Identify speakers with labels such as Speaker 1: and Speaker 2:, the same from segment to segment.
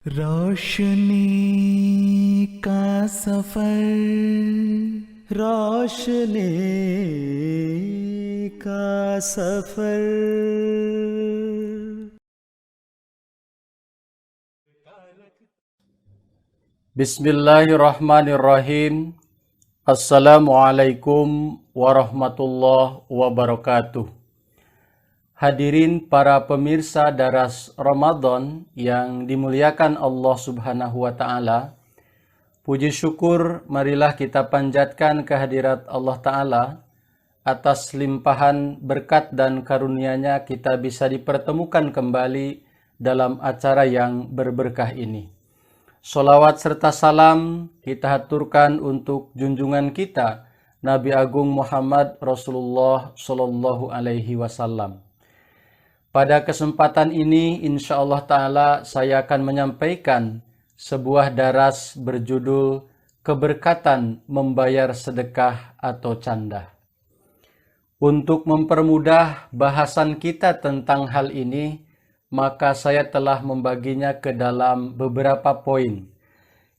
Speaker 1: रोशनी का सफर, रोशनी का सफर।
Speaker 2: Bismillahirrahmanirrahim. Assalamualaikum warahmatullahi wabarakatuh. Hadirin para pemirsa daras Ramadan yang dimuliakan Allah Subhanahu wa Ta'ala, puji syukur marilah kita panjatkan kehadirat Allah Ta'ala atas limpahan berkat dan karunia-Nya kita bisa dipertemukan kembali dalam acara yang berberkah ini. Sholawat serta salam kita haturkan untuk junjungan kita Nabi Agung Muhammad Rasulullah Sallallahu Alaihi Wasallam. Pada kesempatan ini insya Allah Ta'ala saya akan menyampaikan sebuah daras berjudul Keberkatan Membayar Sedekah atau Canda. Untuk mempermudah bahasan kita tentang hal ini, maka saya telah membaginya ke dalam beberapa poin.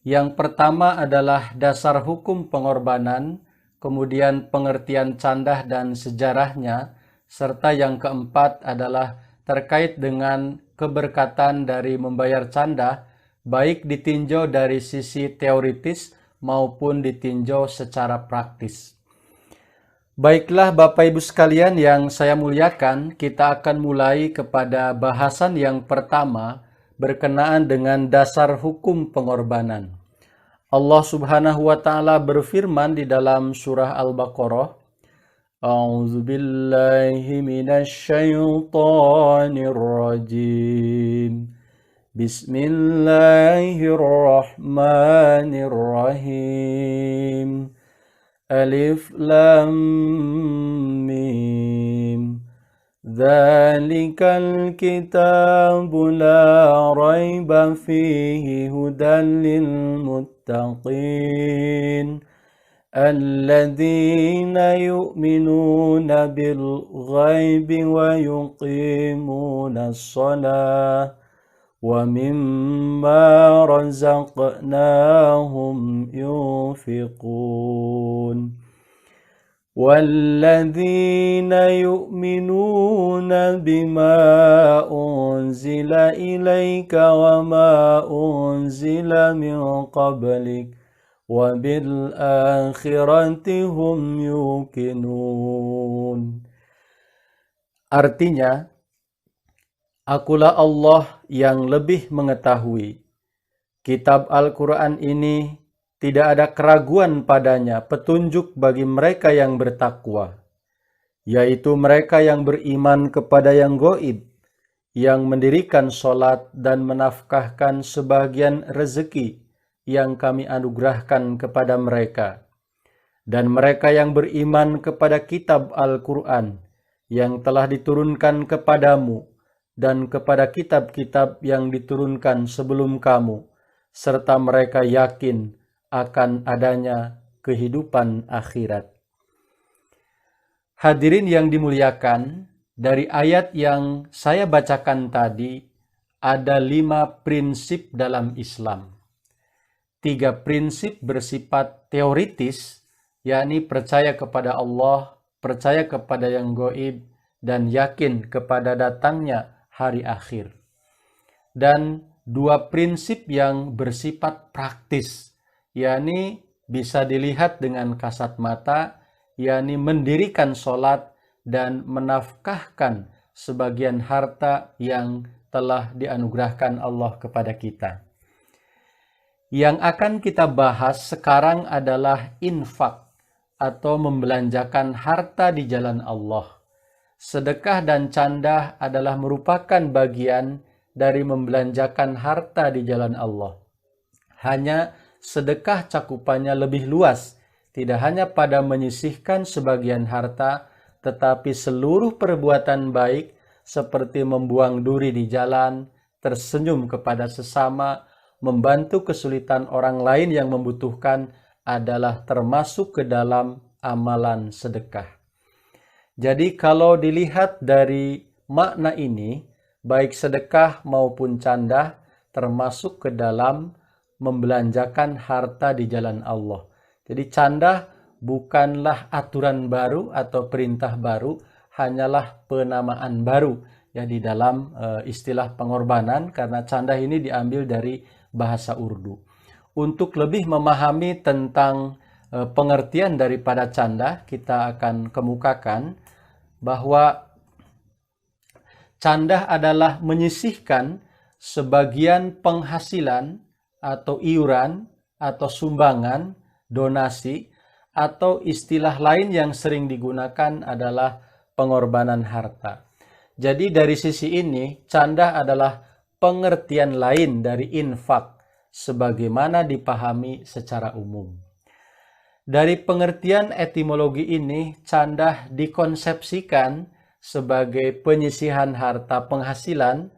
Speaker 2: Yang pertama adalah dasar hukum pengorbanan, kemudian pengertian candah dan sejarahnya, serta yang keempat adalah terkait dengan keberkatan dari membayar candah, baik ditinjau dari sisi teoritis maupun ditinjau secara praktis. Baiklah Bapak Ibu sekalian yang saya muliakan, kita akan mulai kepada bahasan yang pertama berkenaan dengan dasar hukum pengorbanan. Allah Subhanahu wa Ta'ala berfirman di dalam surah Al-Baqarah, A'udzu billahi minasy syaithanir rajim. Bismillahirrahmanirrahim. Alif Lam Mim. Dzalikal kitabu la raiba fihi hudan lil muttaqin alladzina yu'minuna bil ghaibi wa yuqimuna as-salah wa mimma razaqnahum yunfiqun walladzina yu'minuna bima unzila ilaika wa ma unzila min qablik wa bil akhirati hum yuqinun. Artinya, Akulah Allah yang lebih mengetahui. Kitab Al-Quran ini tidak ada keraguan padanya, petunjuk bagi mereka yang bertakwa, yaitu mereka yang beriman kepada yang gaib, yang mendirikan sholat dan menafkahkan sebagian rezeki yang kami anugerahkan kepada mereka, dan mereka yang beriman kepada kitab Al-Quran yang telah diturunkan kepadamu, dan kepada kitab-kitab yang diturunkan sebelum kamu, serta mereka yakin akan adanya kehidupan akhirat. Hadirin yang dimuliakan, dari ayat yang saya bacakan tadi, ada 5 prinsip dalam Islam. 3 prinsip bersifat teoritis, yakni percaya kepada Allah, percaya kepada yang gaib, dan yakin kepada datangnya hari akhir. Dan 2 prinsip yang bersifat praktis, yakni bisa dilihat dengan kasat mata, yakni mendirikan sholat dan menafkahkan sebagian harta yang telah dianugerahkan Allah kepada kita. Yang akan kita bahas sekarang adalah infak atau membelanjakan harta di jalan Allah. Sedekah dan candah adalah merupakan bagian dari membelanjakan harta di jalan Allah. Hanya sedekah cakupannya lebih luas, tidak hanya pada menyisihkan sebagian harta, tetapi seluruh perbuatan baik seperti membuang duri di jalan, tersenyum kepada sesama, membantu kesulitan orang lain yang membutuhkan adalah termasuk ke dalam amalan sedekah. Jadi kalau dilihat dari makna ini, baik sedekah maupun candah termasuk ke dalam membelanjakan harta di jalan Allah. Jadi candah bukanlah aturan baru atau perintah baru, hanyalah penamaan baru ya di dalam istilah pengorbanan, karena candah ini diambil dari bahasa Urdu. Untuk lebih memahami tentang pengertian daripada candah, kita akan kemukakan bahwa candah adalah menyisihkan sebagian penghasilan atau iuran atau sumbangan, donasi, atau istilah lain yang sering digunakan adalah pengorbanan harta. Jadi dari sisi ini, candah adalah pengertian lain dari infak, sebagaimana dipahami secara umum. Dari pengertian etimologi ini, candah dikonsepsikan sebagai penyisihan harta penghasilan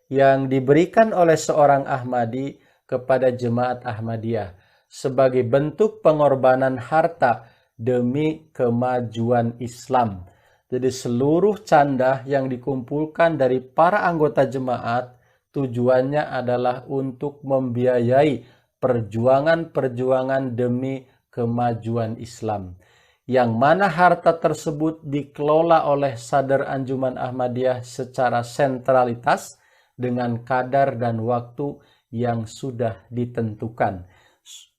Speaker 2: yang diberikan oleh seorang Ahmadi kepada jemaat Ahmadiyah sebagai bentuk pengorbanan harta demi kemajuan Islam. Jadi seluruh candah yang dikumpulkan dari para anggota jemaat tujuannya adalah untuk membiayai perjuangan-perjuangan demi kemajuan Islam, yang mana harta tersebut dikelola oleh Sadar Anjuman Ahmadiyah secara sentralitas dengan kadar dan waktu yang sudah ditentukan.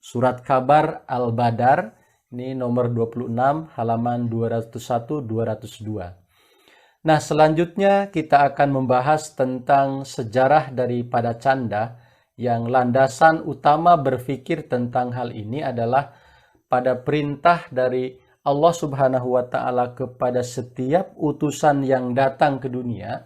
Speaker 2: Surat kabar Al-Badar, ini nomor 26, halaman 201-202. Nah, selanjutnya kita akan membahas tentang sejarah daripada candah, yang landasan utama berpikir tentang hal ini adalah pada perintah dari Allah Subhanahu wa Ta'ala kepada setiap utusan yang datang ke dunia,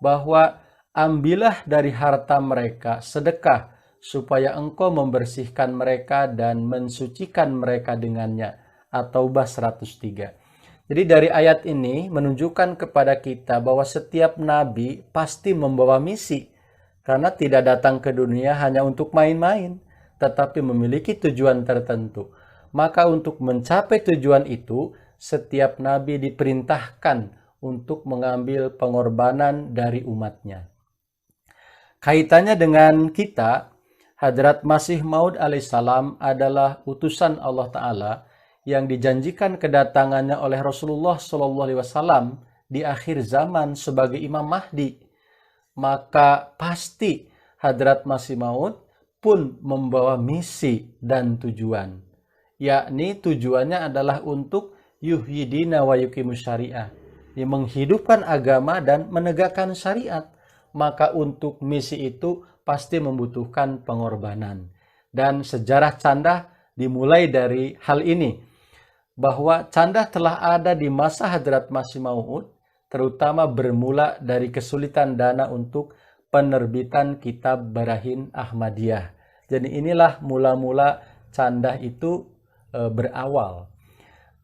Speaker 2: bahwa ambillah dari harta mereka sedekah, supaya engkau membersihkan mereka dan mensucikan mereka dengannya. At-Taubah 103. Jadi dari ayat ini menunjukkan kepada kita bahwa setiap nabi pasti membawa misi, karena tidak datang ke dunia hanya untuk main-main, tetapi memiliki tujuan tertentu. Maka untuk mencapai tujuan itu, setiap nabi diperintahkan untuk mengambil pengorbanan dari umatnya. Kaitannya dengan kita, Hadrat Masih Maud alaihissalam adalah utusan Allah Ta'ala yang dijanjikan kedatangannya oleh Rasulullah SAW di akhir zaman sebagai Imam Mahdi. Maka pasti Hadrat Masih Maud pun membawa misi dan tujuan, yakni tujuannya adalah untuk yuhyidina wa yuqimus syariah, yang menghidupkan agama dan menegakkan syariat. Maka untuk misi itu pasti membutuhkan pengorbanan. Dan sejarah candah dimulai dari hal ini, bahwa candah telah ada di masa Hadrat Masih Maud, terutama bermula dari kesulitan dana untuk penerbitan kitab Barahin Ahmadiyah. Jadi inilah mula-mula candah itu berawal.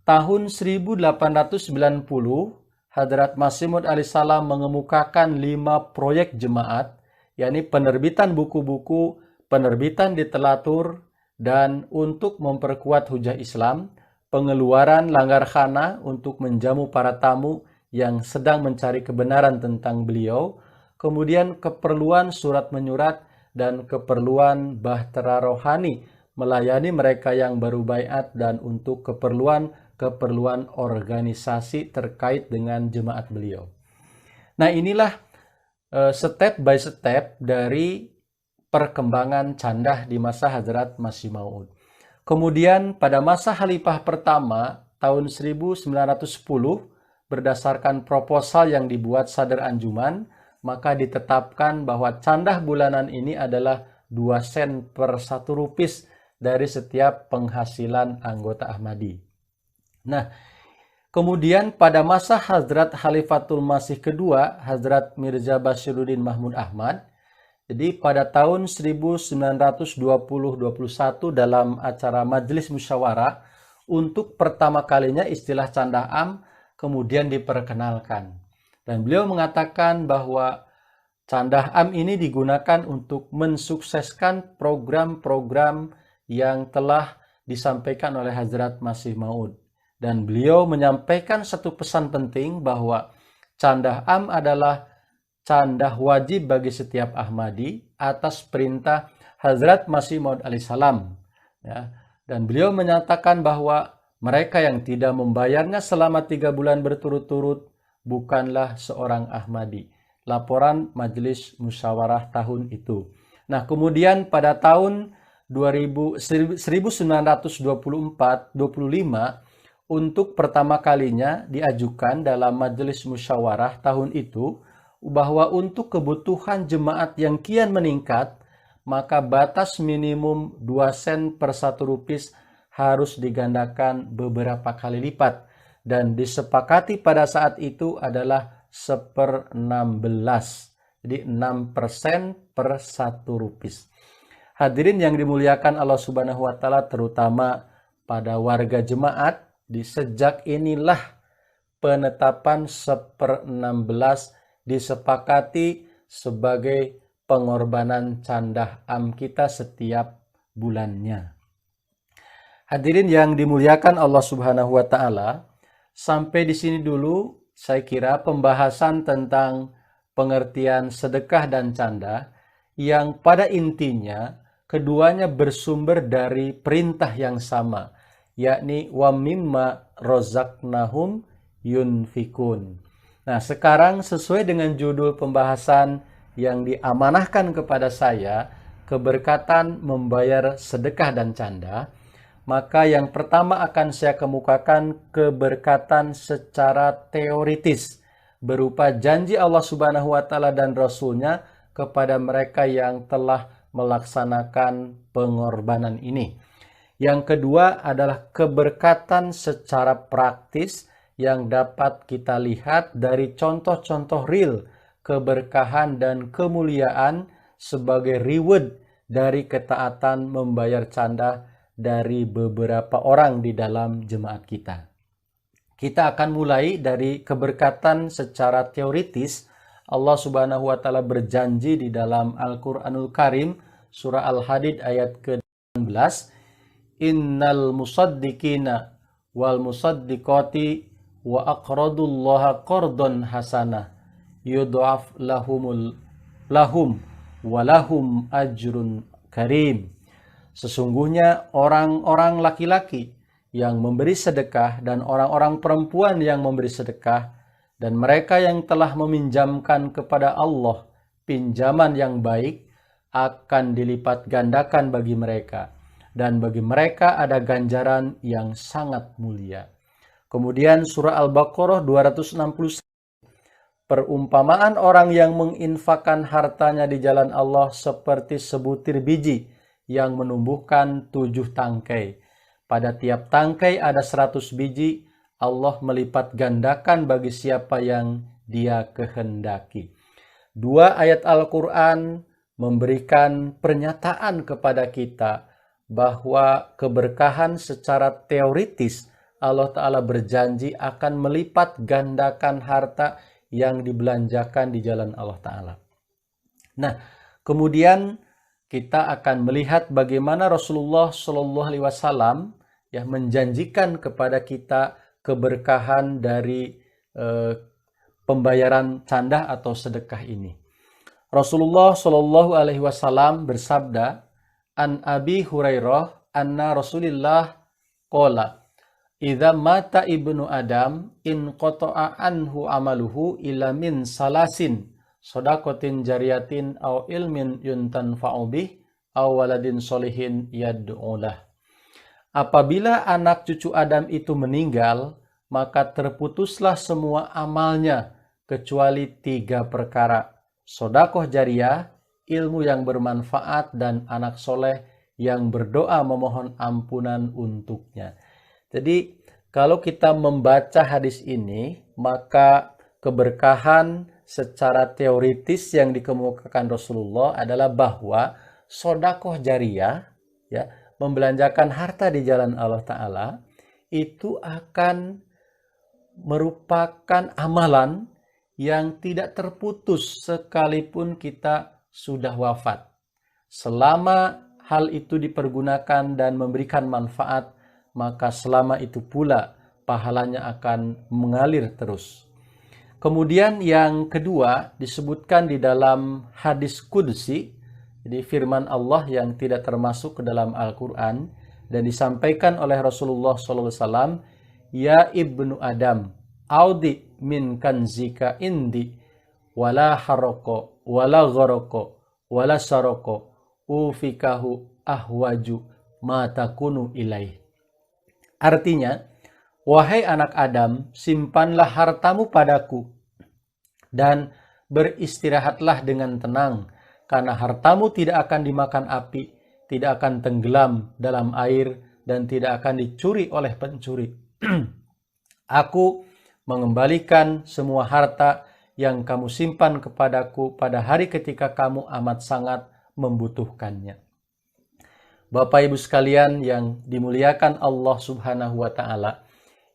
Speaker 2: Tahun 1890, Hadrat Masih Maud alaihissalam mengemukakan 5 proyek jemaat, yakni penerbitan buku-buku, penerbitan literatur, dan untuk memperkuat hujah Islam, pengeluaran langgarkhana untuk menjamu para tamu yang sedang mencari kebenaran tentang beliau, kemudian keperluan surat menyurat, dan keperluan bahtera rohani melayani mereka yang baru baiat, dan untuk keperluan organisasi terkait dengan jemaat beliau. Nah, inilah step by step dari perkembangan candah di masa Hadrat Masih Maud. Kemudian pada masa Khalifah pertama tahun 1910, berdasarkan proposal yang dibuat Sadar Anjuman, maka ditetapkan bahwa candah bulanan ini adalah 2 sen per 1 rupis dari setiap penghasilan anggota Ahmadi. Nah, kemudian pada masa Hadrat Khalifatul Masih kedua, Hadrat Mirza Bashiruddin Mahmud Ahmad, jadi pada tahun 1920-21 dalam acara Majelis Musyawarah, untuk pertama kalinya istilah candah am kemudian diperkenalkan. Dan beliau mengatakan bahwa candah am ini digunakan untuk mensukseskan program-program yang telah disampaikan oleh Hadrat Masih Maud. Dan beliau menyampaikan satu pesan penting, bahwa candah am adalah canda wajib bagi setiap Ahmadi atas perintah Hazrat Masih Maud alaihissalam. Ya. Dan beliau menyatakan bahwa mereka yang tidak membayarnya selama 3 bulan berturut-turut bukanlah seorang Ahmadi. Laporan Majelis Musyawarah tahun itu. Nah, kemudian pada tahun 1924-25 untuk pertama kalinya diajukan dalam Majelis Musyawarah tahun itu bahwa untuk kebutuhan jemaat yang kian meningkat, maka batas minimum 2 sen per 1 rupis harus digandakan beberapa kali lipat. Dan disepakati pada saat itu adalah 1/16. Jadi 6% per 1 rupis. Hadirin yang dimuliakan Allah Subhanahu wa Ta'ala, terutama pada warga jemaat, di sejak inilah penetapan 1/16 disepakati sebagai pengorbanan candah am kita setiap bulannya. Hadirin yang dimuliakan Allah Subhanahu wa Ta'ala, sampai di sini dulu saya kira pembahasan tentang pengertian sedekah dan canda yang pada intinya keduanya bersumber dari perintah yang sama, yakni wa mimma rozaqnahum yunfikun. Nah, sekarang sesuai dengan judul pembahasan yang diamanahkan kepada saya, keberkatan membayar sedekah dan canda, maka yang pertama akan saya kemukakan keberkatan secara teoritis berupa janji Allah Subhanahu wa Ta'ala dan Rasul-Nya kepada mereka yang telah melaksanakan pengorbanan ini. Yang kedua adalah keberkatan secara praktis yang dapat kita lihat dari contoh-contoh real keberkahan dan kemuliaan sebagai reward dari ketaatan membayar canda dari beberapa orang di dalam jemaat kita. Kita akan mulai dari keberkatan secara teoritis. Allah Subhanahu wa Ta'ala berjanji di dalam Al-Qur'anul Karim surah Al-Hadid ayat ke-19, innal musaddiqina wal musaddiqati wa aqradullaha qardon hasanah yudha'af lahum walahum ajrun karim. Sesungguhnya orang-orang laki-laki yang memberi sedekah dan orang-orang perempuan yang memberi sedekah dan mereka yang telah meminjamkan kepada Allah pinjaman yang baik akan dilipat gandakan bagi mereka, dan bagi mereka ada ganjaran yang sangat mulia. Kemudian surah Al-Baqarah 261, perumpamaan orang yang menginfakkan hartanya di jalan Allah seperti sebutir biji yang menumbuhkan 7 tangkai. Pada tiap tangkai ada 100 biji, Allah melipat gandakan bagi siapa yang Dia kehendaki. 2 ayat Al-Quran memberikan pernyataan kepada kita bahwa keberkahan secara teoritis Allah Ta'ala berjanji akan melipat gandakan harta yang dibelanjakan di jalan Allah Ta'ala. Nah, kemudian kita akan melihat bagaimana Rasulullah Shallallahu Alaihi Wasallam ya menjanjikan kepada kita keberkahan dari pembayaran canda atau sedekah ini. Rasulullah Shallallahu Alaihi Wasallam bersabda, an Abi Hurairah anna Rasulillah qala, idza mata ibnu Adam in qata'a anhu amaluhu illa min salasin, sodakotin jariyatin aw ilmin yuntanfa'u bih aw waladin solihin yad'ulah. Apabila anak cucu Adam itu meninggal, maka terputuslah semua amalnya kecuali 3 perkara: sodakoh jariyah, ilmu yang bermanfaat, dan anak soleh yang berdoa memohon ampunan untuknya. Jadi kalau kita membaca hadis ini, maka keberkahan secara teoritis yang dikemukakan Rasulullah adalah bahwa sodakoh jariyah, ya, membelanjakan harta di jalan Allah Ta'ala, itu akan merupakan amalan yang tidak terputus sekalipun kita sudah wafat. Selama hal itu dipergunakan dan memberikan manfaat, maka selama itu pula pahalanya akan mengalir terus. Kemudian yang kedua disebutkan di dalam hadis qudsi, jadi firman Allah yang tidak termasuk ke dalam Al-Quran, dan disampaikan oleh Rasulullah SAW, "Ya ibnu Adam, audi min kanzika indi, wala haroko, wala goroko, wala saroko, ufikahu ahwaju matakunu ilaih." Artinya, wahai anak Adam, simpanlah hartamu padaku, dan beristirahatlah dengan tenang, karena hartamu tidak akan dimakan api, tidak akan tenggelam dalam air, dan tidak akan dicuri oleh pencuri. Aku mengembalikan semua harta yang kamu simpan kepadaku pada hari ketika kamu amat sangat membutuhkannya. Bapak Ibu sekalian yang dimuliakan Allah Subhanahu wa Ta'ala,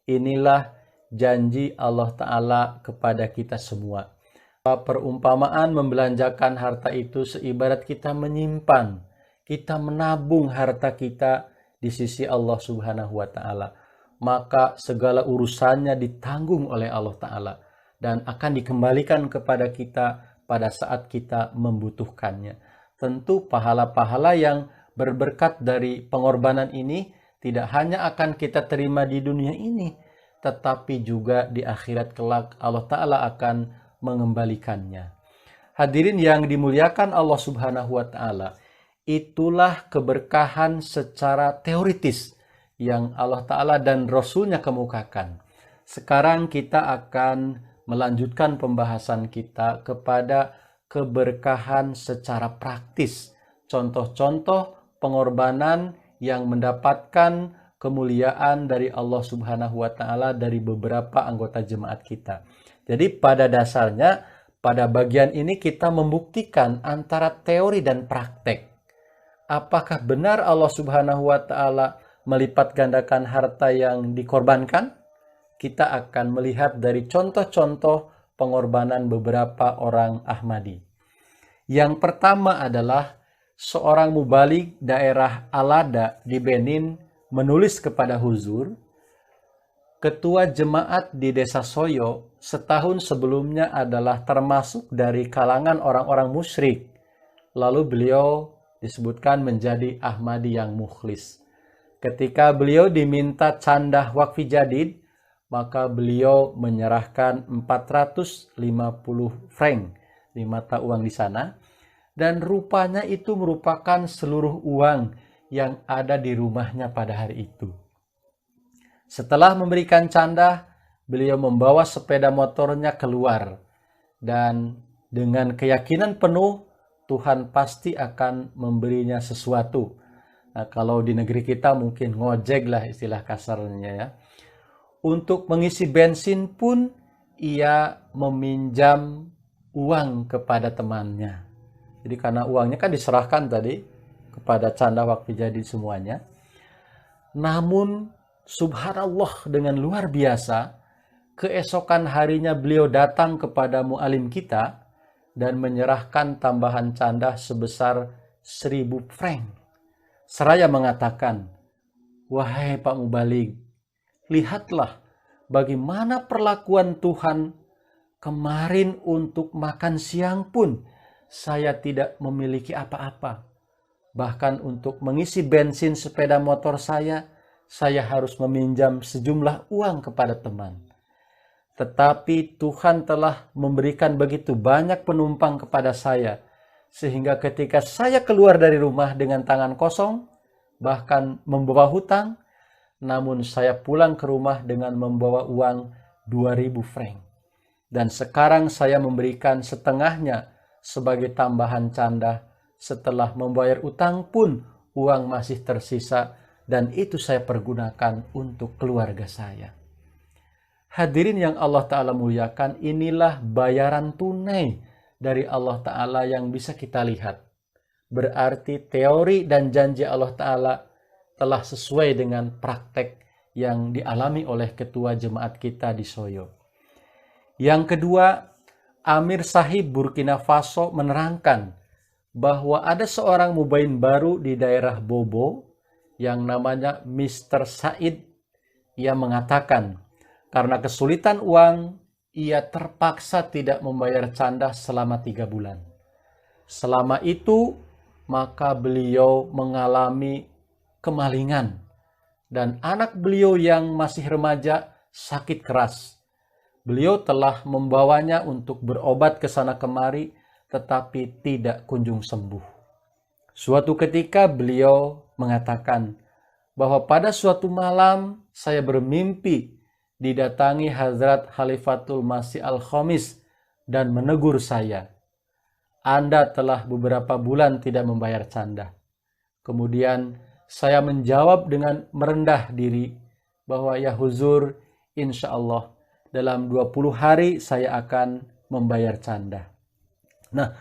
Speaker 2: inilah janji Allah Ta'ala kepada kita semua. Perumpamaan membelanjakan harta itu seibarat kita menyimpan, kita menabung harta kita di sisi Allah Subhanahu wa Ta'ala. Maka segala urusannya ditanggung oleh Allah Ta'ala dan akan dikembalikan kepada kita pada saat kita membutuhkannya. Tentu pahala-pahala yang berberkat dari pengorbanan ini tidak hanya akan kita terima di dunia ini, tetapi juga di akhirat kelak Allah Ta'ala akan mengembalikannya. Hadirin yang dimuliakan Allah Subhanahu wa Ta'ala, itulah keberkahan secara teoritis yang Allah Ta'ala dan Rasulnya kemukakan. Sekarang kita akan melanjutkan pembahasan kita kepada keberkahan secara praktis, contoh-contoh pengorbanan yang mendapatkan kemuliaan dari Allah Subhanahu wa Ta'ala dari beberapa anggota jemaat kita. Jadi pada dasarnya, pada bagian ini kita membuktikan antara teori dan praktek. Apakah benar Allah Subhanahu wa Ta'ala melipat gandakan harta yang dikorbankan? Kita akan melihat dari contoh-contoh pengorbanan beberapa orang Ahmadi. Yang pertama adalah seorang mubaligh daerah Alada di Benin menulis kepada Huzur, ketua jemaat di desa Soyo setahun sebelumnya adalah termasuk dari kalangan orang-orang musyrik. Lalu beliau disebutkan menjadi Ahmadi yang mukhlis. Ketika beliau diminta candah wakfi jadid, maka beliau menyerahkan 450 franc, 5 mata uang di sana, dan rupanya itu merupakan seluruh uang yang ada di rumahnya pada hari itu. Setelah memberikan candah, beliau membawa sepeda motornya keluar, dan dengan keyakinan penuh Tuhan pasti akan memberinya sesuatu. Nah, kalau di negeri kita mungkin ngojek lah istilah kasarnya ya. Untuk mengisi bensin pun ia meminjam uang kepada temannya. Jadi karena uangnya kan diserahkan tadi kepada canda wakfi jadi semuanya. Namun subhanallah dengan luar biasa, keesokan harinya beliau datang kepada mu'alim kita dan menyerahkan tambahan canda sebesar 1000 franc. Seraya mengatakan, "Wahai Pak Mubaligh, lihatlah bagaimana perlakuan Tuhan. Kemarin untuk makan siang pun saya tidak memiliki apa-apa. Bahkan untuk mengisi bensin sepeda motor saya harus meminjam sejumlah uang kepada teman. Tetapi Tuhan telah memberikan begitu banyak penumpang kepada saya, sehingga ketika saya keluar dari rumah dengan tangan kosong, bahkan membawa hutang, namun saya pulang ke rumah dengan membawa uang 2000 franc. Dan sekarang saya memberikan setengahnya sebagai tambahan canda. Setelah membayar utang pun uang masih tersisa, dan itu saya pergunakan untuk keluarga saya." Hadirin yang Allah Ta'ala muliakan, inilah bayaran tunai dari Allah Ta'ala yang bisa kita lihat. Berarti teori dan janji Allah Ta'ala telah sesuai dengan praktek yang dialami oleh ketua jemaat kita di Soyo. Yang kedua, Amir Sahib Burkina Faso menerangkan bahwa ada seorang mubain baru di daerah Bobo yang namanya Mr. Said. Ia mengatakan, karena kesulitan uang, ia terpaksa tidak membayar canda selama 3 bulan. Selama itu, maka beliau mengalami kemalingan. Dan anak beliau yang masih remaja sakit keras. Beliau telah membawanya untuk berobat ke sana kemari, tetapi tidak kunjung sembuh. Suatu ketika beliau mengatakan bahwa pada suatu malam saya bermimpi didatangi Hazrat Khalifatul Masih Al-Khamis dan menegur saya. Anda telah beberapa bulan tidak membayar canda. Kemudian saya menjawab dengan merendah diri bahwa ya huzur, insya Allah dalam 20 hari saya akan membayar canda. Nah,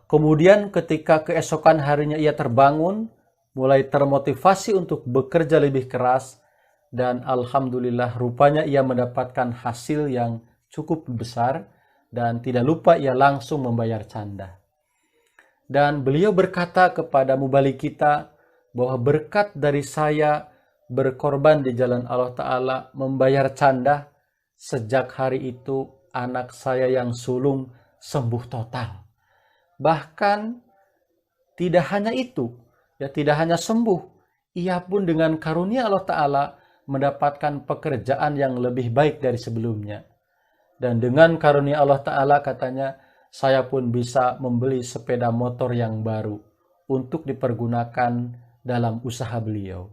Speaker 2: kemudian ketika keesokan harinya ia terbangun, mulai termotivasi untuk bekerja lebih keras, dan alhamdulillah rupanya ia mendapatkan hasil yang cukup besar, dan tidak lupa ia langsung membayar canda. Dan beliau berkata kepada mubalik kita bahwa berkat dari saya berkorban di jalan Allah Ta'ala membayar canda, sejak hari itu anak saya yang sulung sembuh total. Bahkan tidak hanya itu, tidak hanya sembuh, ia pun dengan karunia Allah Ta'ala mendapatkan pekerjaan yang lebih baik dari sebelumnya. Dan dengan karunia Allah Ta'ala katanya, saya pun bisa membeli sepeda motor yang baru untuk dipergunakan dalam usaha beliau.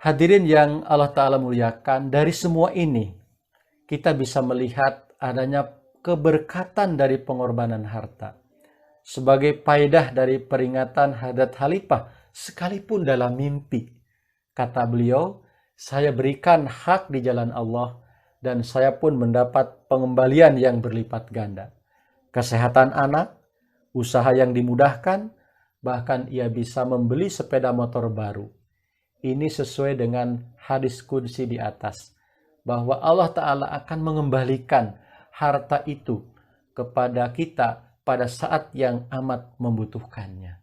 Speaker 2: Hadirin yang Allah Ta'ala muliakan, dari semua ini kita bisa melihat adanya keberkatan dari pengorbanan harta. Sebagai faedah dari peringatan Hadrat Khalifah, sekalipun dalam mimpi, kata beliau, saya berikan hak di jalan Allah dan saya pun mendapat pengembalian yang berlipat ganda. Kesehatan anak, usaha yang dimudahkan, bahkan ia bisa membeli sepeda motor baru. Ini sesuai dengan hadis qudsi di atas, bahwa Allah Ta'ala akan mengembalikan harta itu kepada kita pada saat yang amat membutuhkannya.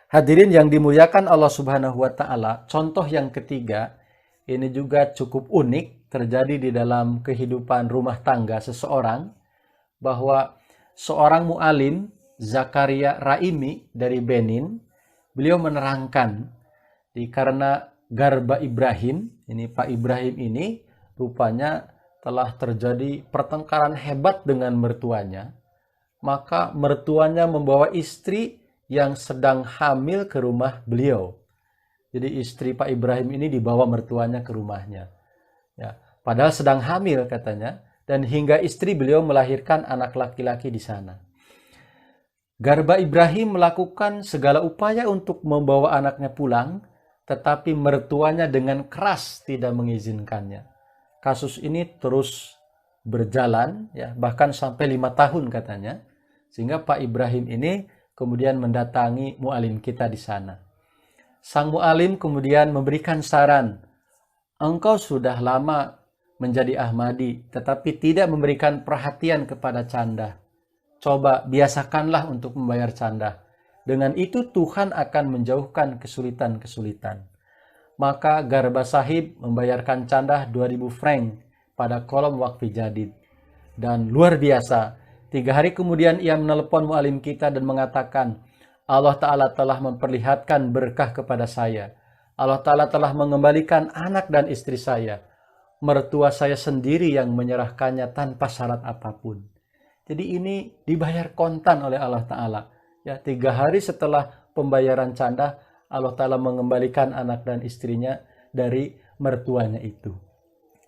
Speaker 2: Hadirin yang dimuliakan Allah Subhanahu wa Ta'ala, contoh yang ketiga, ini juga cukup unik, terjadi di dalam kehidupan rumah tangga seseorang, bahwa seorang mu'alim, Zakaria Raimi dari Benin, beliau menerangkan, karena Garba Ibrahim, ini Pak Ibrahim ini, rupanya telah terjadi pertengkaran hebat dengan mertuanya, maka mertuanya membawa istri yang sedang hamil ke rumah beliau. Jadi istri Pak Ibrahim ini dibawa mertuanya ke rumahnya. Ya, padahal sedang hamil katanya, dan hingga istri beliau melahirkan anak laki-laki di sana. Garba Ibrahim melakukan segala upaya untuk membawa anaknya pulang, tetapi mertuanya dengan keras tidak mengizinkannya. Kasus ini terus berjalan, ya, bahkan sampai 5 tahun katanya, sehingga Pak Ibrahim ini kemudian mendatangi mu'alim kita di sana. Sang mu'alim kemudian memberikan saran, engkau sudah lama menjadi Ahmadi, tetapi tidak memberikan perhatian kepada canda. Coba biasakanlah untuk membayar canda. Dengan itu Tuhan akan menjauhkan kesulitan-kesulitan. Maka Garba Sahib membayarkan canda 2000 franc pada kolom wakfi jadid. Dan luar biasa, 3 hari kemudian ia menelepon mu'alim kita dan mengatakan, Allah Ta'ala telah memperlihatkan berkah kepada saya. Allah Ta'ala telah mengembalikan anak dan istri saya. Mertua saya sendiri yang menyerahkannya tanpa syarat apapun. Jadi ini dibayar kontan oleh Allah Ta'ala. Ya, 3 hari setelah pembayaran canda, Allah Ta'ala mengembalikan anak dan istrinya dari mertuanya itu.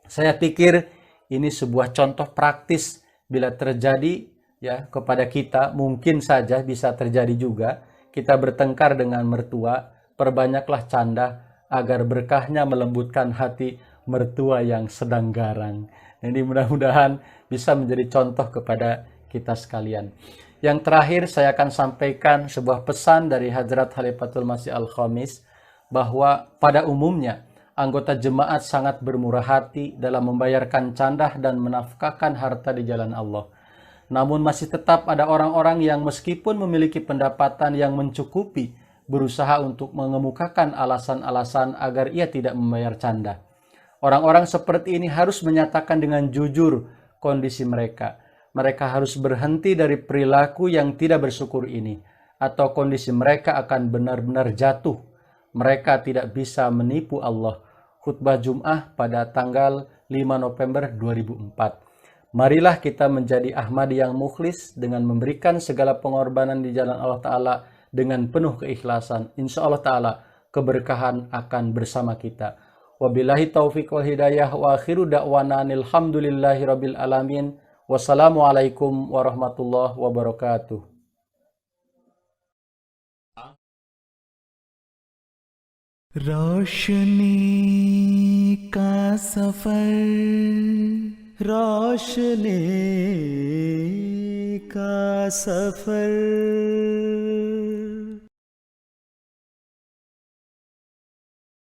Speaker 2: Saya pikir ini sebuah contoh praktis bila terjadi ya kepada kita, mungkin saja bisa terjadi juga. Kita bertengkar dengan mertua, perbanyaklah canda agar berkahnya melembutkan hati mertua yang sedang garang. Jadi mudah-mudahan bisa menjadi contoh kepada kita sekalian. Yang terakhir saya akan sampaikan sebuah pesan dari Hadrat Khalifatul Masih Al-Khamis, bahwa pada umumnya anggota jemaat sangat bermurah hati dalam membayarkan candah dan menafkahkan harta di jalan Allah. Namun masih tetap ada orang-orang yang meskipun memiliki pendapatan yang mencukupi, berusaha untuk mengemukakan alasan-alasan agar ia tidak membayar canda. Orang-orang seperti ini harus menyatakan dengan jujur kondisi mereka. Mereka harus berhenti dari perilaku yang tidak bersyukur ini, atau kondisi mereka akan benar-benar jatuh. Mereka tidak bisa menipu Allah. Khutbah Jum'ah pada tanggal 5 November 2004. Marilah kita menjadi Ahmadi yang mukhlis dengan memberikan segala pengorbanan di jalan Allah Ta'ala dengan penuh keikhlasan. Insya Allah Ta'ala keberkahan akan bersama kita. Wabillahi taufiq wal hidayah wa akhiru da'wana alhamdulillahi rabbil alamin. Wassalamualaikum warahmatullahi wabarakatuh.
Speaker 1: रोशनी का सफर, रोशनी का सफर।